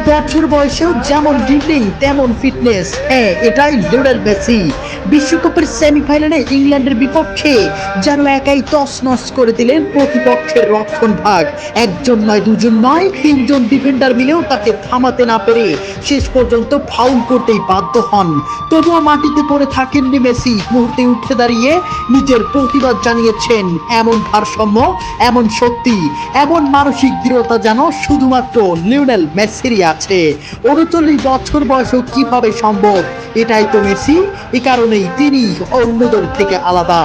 বছর বয়সেও যেমন ড্রিবলিং তেমন ফিটনেস, হ্যাঁ এটাই লিওনেল মেসি। বিশ্বকাপের সেমিফাইনালে ইংল্যান্ডের বিপক্ষে যেন একাই তছনছ করে দিলেন প্রতিপক্ষের রক্ষণ ভাগ। একজন নয়, দুজন নয়, তিনজন ডিফেন্ডার মিলেও তাকে থামাতে না পেরে শেষ পর্যন্ত ফাউল করতেই বাধ্য হন। তবুও মাটিতে পড়ে থাকেননি মেসি, মুহূর্তে উঠে দাঁড়িয়ে নিজের প্রতিবাদ জানিয়েছেন। এমন ভারসাম্য, এমন শক্তি, এমন মানসিক দৃঢ়তা যেন শুধুমাত্র লিওনেল মেসিরই আছে। 39 বছর বয়সেও কিভাবে সম্ভব? এটাই তো মেসি, এ কারণেই তিনি অন্যদের থেকে আলাদা।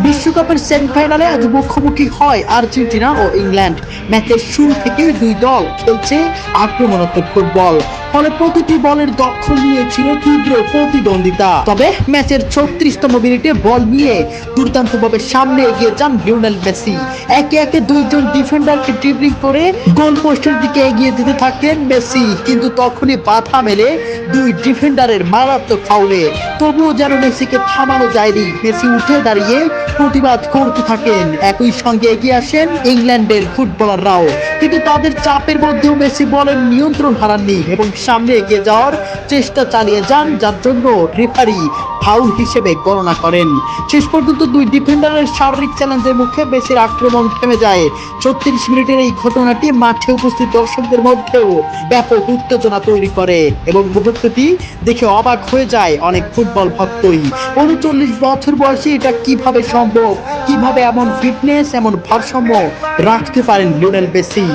বিশ্বকাপের সেমিফাইনালে আজ মুখোমুখি হয় আর্জেন্টিনা ও ইংল্যান্ড। ম্যাচের শুরু থেকে দুই দল খেলছে আক্রমণাত্মক ফুটবল, ফলে প্রতিটি বলের দখল নিয়েছিল তীব্র প্রতিদ্বন্দ্বিতা। তবে ম্যাচের 36তম মিনিটে বল নিয়ে দুর্দান্তভাবে সামনে এগিয়ে যান লিওনেল মেসি। একে একে দুইজন ডিফেন্ডারকে ড্রিবলিং করে গোল পোস্টের দিকে এগিয়ে যেতে থাকেন মেসি, কিন্তু তখনই বাধা মেলে দুই ডিফেন্ডারের মারাত্মক ফাউলে। তবুও যেন মেসিকে থামানো যায়নি। মেসি উঠে দাঁড়িয়ে প্রতিবাদ করতে থাকেন। একই সঙ্গে এগিয়ে আসেন ইংল্যান্ডের ফুটবলাররাও, কিন্তু তাদের চাপের মধ্যেও মেসি বলের নিয়ন্ত্রণ হারাননি এবং সামনে এগিয়ে যাওয়ার চেষ্টা চালিয়ে যান, যার জন্য রেফারি ফাউল হিসেবে গণনা করেন। শেষ পর্যন্ত দুই ডিফেন্ডারের শারীরিক চ্যালেঞ্জের মুখে মেসির আক্রমণ থেমে যায়। 36 মিনিটের এই ঘটনাটি মাঠে উপস্থিত দর্শকদের মধ্যেও ব্যাপক উত্তেজনা তৈরি করে এবং মুহূর্তটি দেখে অবাক হয়ে যায় অনেক ফুটবল ভক্তই। 39 বছর বয়সে এটা কিভাবে সম্ভব? কিভাবে এমন ফিটনেস, এমন ভারসাম্য রাখতে পারেন লিওনেল মেসি?